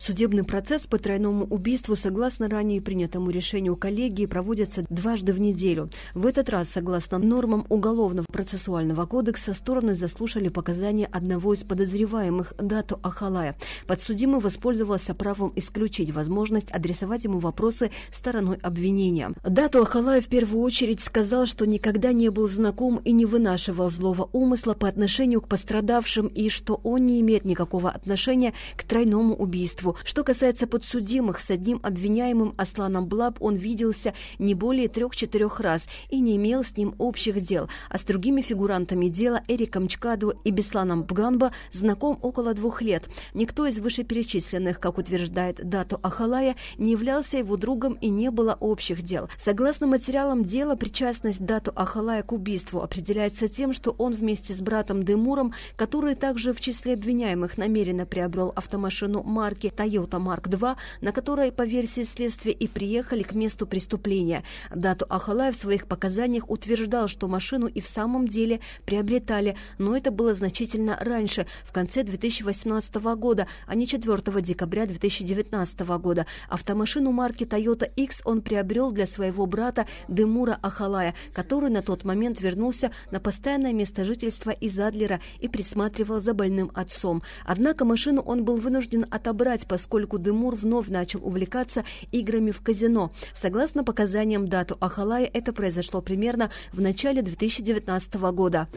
Судебный процесс по тройному убийству, согласно ранее принятому решению коллегии, проводится дважды в неделю. В этот раз, согласно нормам Уголовного процессуального кодекса, стороны заслушали показания одного из подозреваемых, Дато Ахалая. Подсудимый воспользовался правом исключить возможность адресовать ему вопросы стороной обвинения. Дато Ахалай в первую очередь сказал, что никогда не был знаком и не вынашивал злого умысла по отношению к пострадавшим и что он не имеет никакого отношения к тройному убийству. Что касается подсудимых, с одним обвиняемым Асланом Блаб он виделся не более 3-4 раз и не имел с ним общих дел, а с другими фигурантами дела Эриком Чкаду и Бесланом Бганба знаком около 2 лет. Никто из вышеперечисленных, как утверждает Дато Ахалая, не являлся его другом и не было общих дел. Согласно материалам дела, причастность Дато Ахалая к убийству определяется тем, что он вместе с братом Демуром, который также в числе обвиняемых намеренно приобрел автомашину марки Toyota Mark II, на которой, по версии следствия, и приехали к месту преступления. Дато Ахалай в своих показаниях утверждал, что машину и в самом деле приобретали, но это было значительно раньше, в конце 2018 года, а не 4 декабря 2019 года. Автомашину марки Toyota X он приобрел для своего брата Демура Ахалая, который на тот момент вернулся на постоянное место жительства из Адлера и присматривал за больным отцом. Однако машину он был вынужден отобрать, поскольку Демур вновь начал увлекаться играми в казино. Согласно показаниям Дато Ахалая, это произошло примерно в начале 2019 года.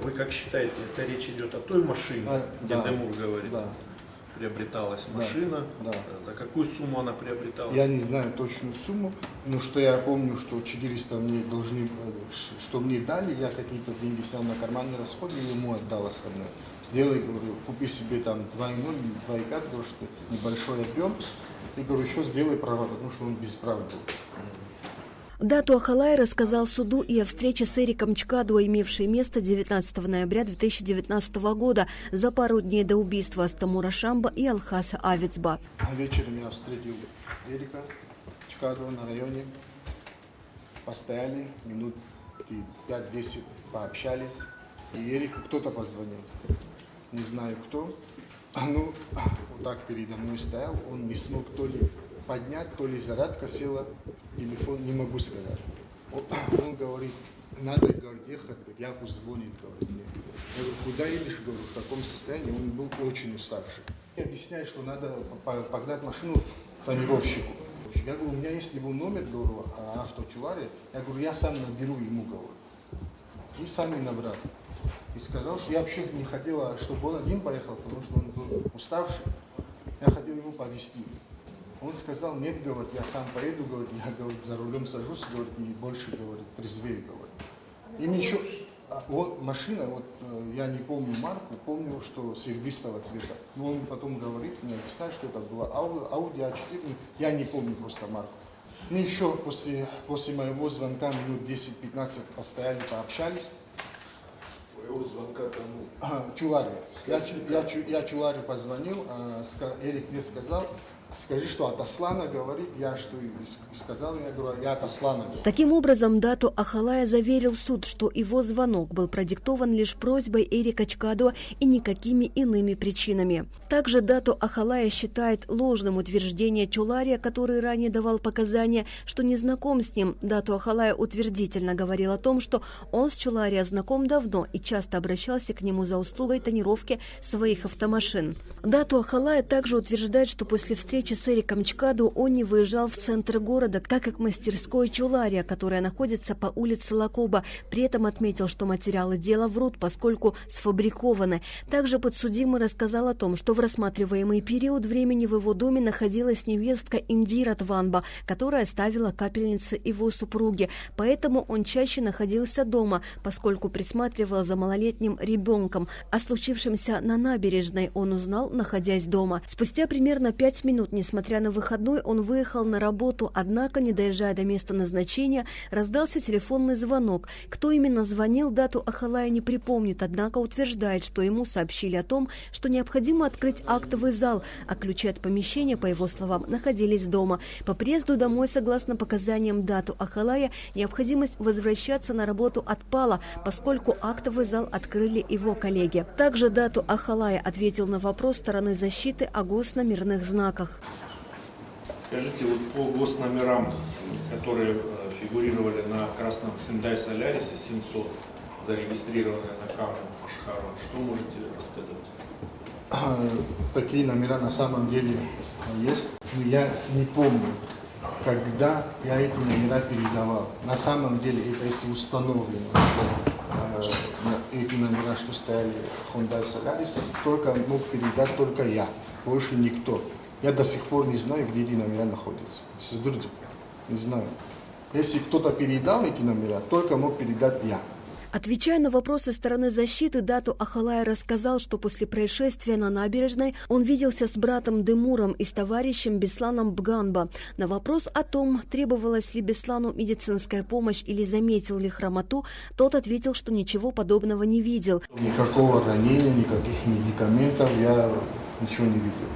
Вы как считаете, это речь идет о той машине, где Демур говорит? Да. Приобреталась машина, за какую сумму она приобреталась? Я не знаю точную сумму, но что я помню, что 400 мне должны, что мне дали, я какие-то деньги снял на карманные расходы и ему отдал остальное. Сделай, говорю, купи себе там 2,0 или 2,5, потому что небольшой объем, и говорю, еще сделай права, потому что он без прав был. Дато Ахалай рассказал суду и о встрече с Эриком Чкаду, имевшей место 19 ноября 2019 года, за пару дней до убийства Астамура Шамба и Алхаса Авицба. Вечером я встретил Эрика Чкаду на районе, постояли, минут 5-10 пообщались, и Эрику кто-то позвонил, не знаю кто, вот так передо мной стоял, он не смог то ли поднять, то ли зарядка села, телефон, не могу сказать. Он говорит, надо, говорит, ехать, Яку звонит, говорит мне. Я говорю, куда едешь, говорю, в таком состоянии, он был очень уставший. Я объясняю, что надо погнать машину тонировщику. Я говорю, у меня есть его номер, говорю, авточуларе, я говорю, я сам наберу ему, говорю. И сам и набрал. И сказал, что я вообще не хотела, чтобы он один поехал, потому что он был уставший. Я хотел его повезти. Он сказал, нет, говорит, я сам поеду, говорит, я, говорит, за рулем сажусь, говорит, и больше, говорит, трезвее, говорит. И мне еще, машина, вот, я не помню марку, помню, что серебристого цвета. Но он потом говорит, мне объясняет, что это была Audi A4, я не помню просто марку. Мы еще после моего звонка минут 10-15 постояли, пообщались. Моего звонка кому? Чуларе. Я Чуларе позвонил, Эрик мне сказал, скажи, что от Аслана говорит, я что и сказал, я говорю, я от Аслана. Таким образом, Дато Ахалая заверил суд, что его звонок был продиктован лишь просьбой Эрика Чкаду и никакими иными причинами. Также Дато Ахалая считает ложным утверждение Чулария, который ранее давал показания, что не знаком с ним. Дато Ахалая утвердительно говорил о том, что он с Чулария знаком давно и часто обращался к нему за услугой тонировки своих автомашин. Дато Ахалая также утверждает, что после встречи с Эриком Чкаду он не выезжал в центр города, так как мастерской Чулария, которая находится по улице Лакоба. При этом отметил, что материалы дела врут, поскольку сфабрикованы. Также подсудимый рассказал о том, что в рассматриваемый период времени в его доме находилась невестка Индира Тванба, которая ставила капельницы его супруге. Поэтому он чаще находился дома, поскольку присматривал за малолетним ребенком. О случившемся на набережной он узнал, находясь дома. Спустя примерно 5 минут минут. Несмотря на выходной, он выехал на работу, однако, не доезжая до места назначения, раздался телефонный звонок. Кто именно звонил, дату Ахалая не припомнит, однако утверждает, что ему сообщили о том, что необходимо открыть актовый зал, а ключи от помещения, по его словам, находились дома. По приезду домой, согласно показаниям дату Ахалая, необходимость возвращаться на работу отпала, поскольку актовый зал открыли его коллеги. Также дату Ахалая ответил на вопрос стороны защиты о госномерных знаках. Скажите, вот по госномерам, которые фигурировали на красном Hyundai Solaris 700, зарегистрированные на камеру Ашхара, что можете рассказать? Такие номера на самом деле есть, но я не помню, когда я эти номера передавал. На самом деле это если установлено, что эти номера, что стояли в Hyundai Solaris, только мог передать только я, больше никто. Я до сих пор не знаю, где эти номера находятся. Не знаю. Если кто-то передал эти номера, только мог передать я. Отвечая на вопросы стороны защиты, дату Ахалая рассказал, что после происшествия на набережной он виделся с братом Демуром и с товарищем Бесланом Бганба. На вопрос о том, требовалась ли Беслану медицинская помощь или заметил ли хромоту, тот ответил, что ничего подобного не видел. Никакого ранения, никаких медикаментов я ничего не видел.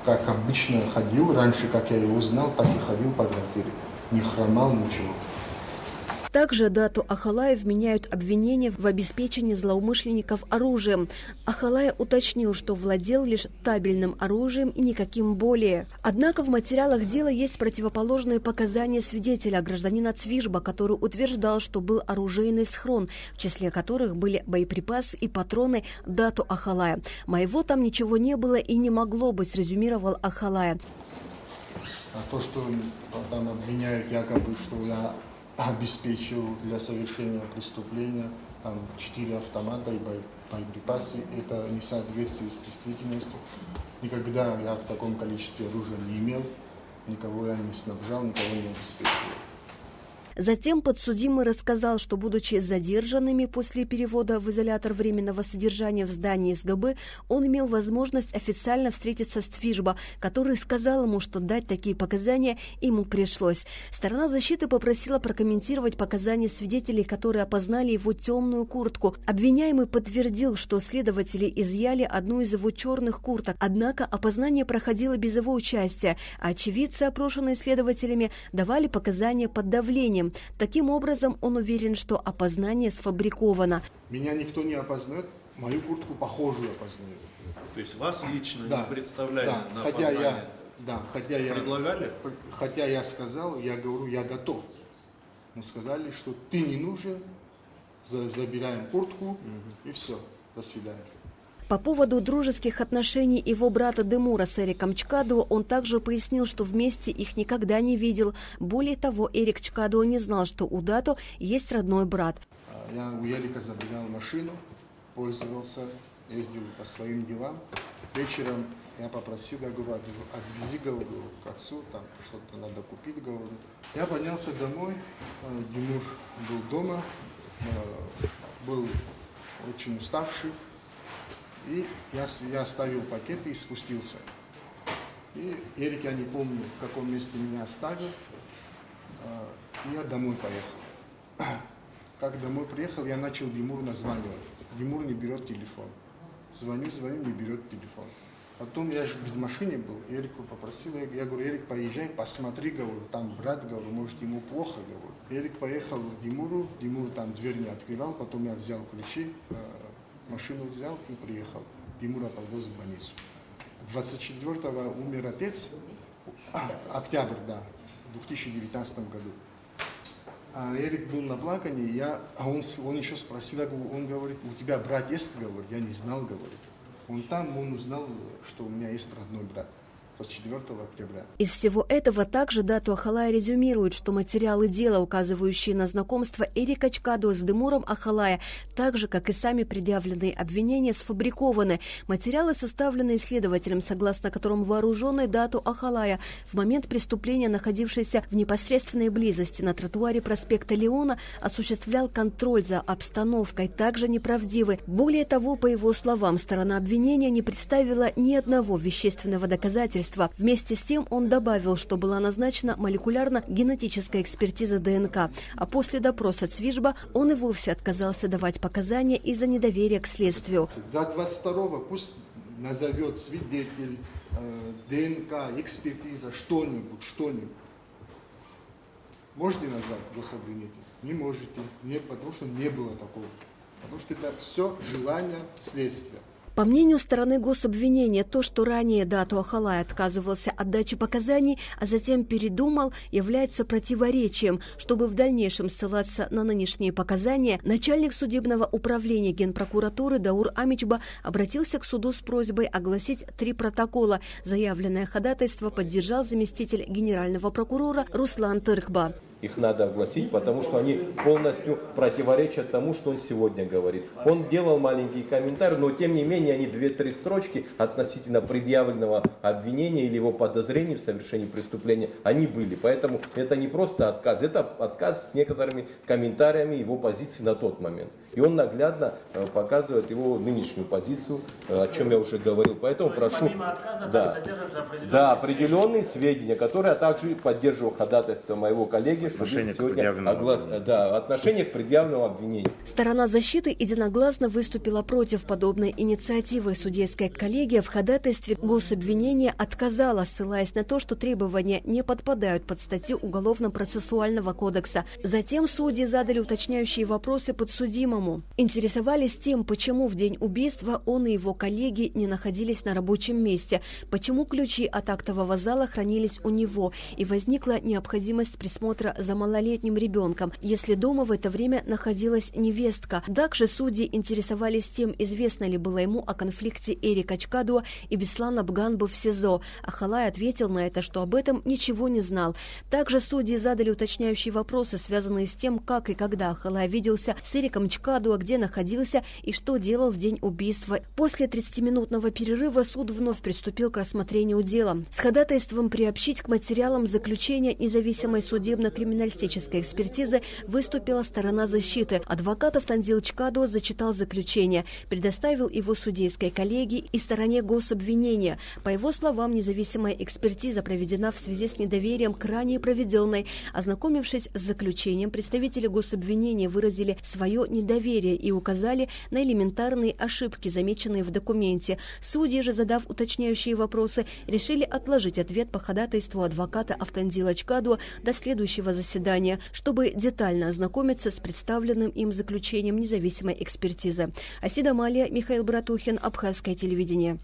Как обычно ходил, раньше, как я его знал, так и ходил по квартире. Не хромал, ничего. Также дату Ахалая вменяют обвинения в обеспечении злоумышленников оружием. Ахалая уточнил, что владел лишь табельным оружием и никаким более. Однако в материалах дела есть противоположные показания свидетеля, гражданина Цвижба, который утверждал, что был оружейный схрон, в числе которых были боеприпасы и патроны дату Ахалая. «Моего там ничего не было и не могло быть», резюмировал Ахалая. А то, что там обвиняют якобы, что я обеспечил для совершения преступления там 4 автомата и боеприпасы, это не соответствует с действительностью. Никогда я в таком количестве оружия не имел, никого я не снабжал, никого не обеспечивал. Затем подсудимый рассказал, что, будучи задержанными после перевода в изолятор временного содержания в здании СГБ, он имел возможность официально встретиться с Цвижба, который сказал ему, что дать такие показания ему пришлось. Сторона защиты попросила прокомментировать показания свидетелей, которые опознали его темную куртку. Обвиняемый подтвердил, что следователи изъяли одну из его черных курток, однако опознание проходило без его участия, а очевидцы, опрошенные следователями, давали показания под давлением. Таким образом, он уверен, что опознание сфабриковано. Меня никто не опознает, мою куртку похожую опознают. То есть вас лично не представляли на опознание? Предлагали? Хотя я сказал, я говорю, я готов. Но сказали, что ты не нужен, забираем куртку и все, до свидания. По поводу дружеских отношений его брата Демура с Эриком Чкадуо он также пояснил, что вместе их никогда не видел. Более того, Эрик Чкадуо не знал, что у Дато есть родной брат. Я у Эрика забирал машину, пользовался, ездил по своим делам. Вечером я попросил, я говорю, отвези, говорю, к отцу, там что-то надо купить, говорю. Я поднялся домой, Демур был дома, был очень уставший. И я оставил пакеты и спустился. И Эрик, я не помню, в каком месте меня оставил. И я домой поехал. Как домой приехал, я начал Демуру названивать. Демур не берет телефон. Звоню, не берет телефон. Потом я же без машины был, Эрику попросил, я говорю, Эрик, поезжай, посмотри, говорю, там брат, говорю, может ему плохо, говорю. Эрик поехал к Демуру, Демур там дверь не открывал, потом я взял ключи, машину взял и приехал. Демура повез в больницу. 24-го умер отец, октябрь, да, в 2019 году. А Эрик был на плакании, он еще спросил, он говорит, у тебя брат есть, говорит, я не знал, говорит. Он узнал, что у меня есть родной брат. 4 октября. Из всего этого также дату Ахалая резюмирует, что материалы дела, указывающие на знакомство Эрика Чкадуо с Демуром Ахалая, так же, как и сами предъявленные обвинения, сфабрикованы. Материалы, составленные следователем, согласно которым вооруженный дату Ахалая в момент преступления, находившийся в непосредственной близости на тротуаре проспекта Леона, осуществлял контроль за обстановкой, также неправдивы. Более того, по его словам, сторона обвинения не представила ни одного вещественного доказательства, убийства. Вместе с тем он добавил, что была назначена молекулярно-генетическая экспертиза ДНК, а после допроса Цвижба он и вовсе отказался давать показания из-за недоверия к следствию. До 22-го пусть назовет свидетель, ДНК, экспертиза, что-нибудь. Можете назвать гособвинителя? Не можете, потому что не было такого. Потому что это все желание следствия. По мнению стороны гособвинения, то, что ранее Даату Ахалай отказывался от дачи показаний, а затем передумал, является противоречием. Чтобы в дальнейшем ссылаться на нынешние показания, начальник судебного управления Генпрокуратуры Даур Амичба обратился к суду с просьбой огласить 3 протокола. Заявленное ходатайство поддержал заместитель генерального прокурора Руслан Тыркба. Их надо огласить, потому что они полностью противоречат тому, что он сегодня говорит. Он делал маленький комментарий, но тем не менее они 2-3 строчки относительно предъявленного обвинения или его подозрений в совершении преступления, они были. Поэтому это не просто отказ, это отказ с некоторыми комментариями его позиции на тот момент. И он наглядно показывает его нынешнюю позицию, о чем я уже говорил. Поэтому прошу... Да, определенные сведения, которые, а также поддерживаю ходатайство моего коллеги, отношение к предъявленному обвинению. Сторона защиты единогласно выступила против подобной инициативы. Судейская коллегия в ходатайстве гособвинения отказала, ссылаясь на то, что требования не подпадают под статью Уголовно-процессуального кодекса. Затем судьи задали уточняющие вопросы подсудимому. Интересовались тем, почему в день убийства он и его коллеги не находились на рабочем месте, почему ключи от актового зала хранились у него, и возникла необходимость присмотра за малолетним ребенком, если дома в это время находилась невестка. Также судьи интересовались тем, известно ли было ему о конфликте Эрика Чкадуа и Беслана Бганбы в СИЗО. Ахалай ответил на это, что об этом ничего не знал. Также судьи задали уточняющие вопросы, связанные с тем, как и когда Ахалай виделся с Эриком Чкадуа, где находился и что делал в день убийства. После 30-минутного перерыва суд вновь приступил к рассмотрению дела. С ходатайством приобщить к материалам заключения независимой судебно-криминалистической экспертизы выступила сторона защиты. Адвокат Автандил Чкадуа зачитал заключение, предоставил его судейской коллегии и стороне гособвинения. По его словам, независимая экспертиза проведена в связи с недоверием к ранее проведенной. Ознакомившись с заключением, представители гособвинения выразили свое недоверие и указали на элементарные ошибки, замеченные в документе. Судьи же, задав уточняющие вопросы, решили отложить ответ по ходатайству адвоката Автандила Чкадуа до следующего заседания, чтобы детально ознакомиться с представленным им заключением независимой экспертизы. Асида Малия, Михаил Братухин, Абхазское телевидение.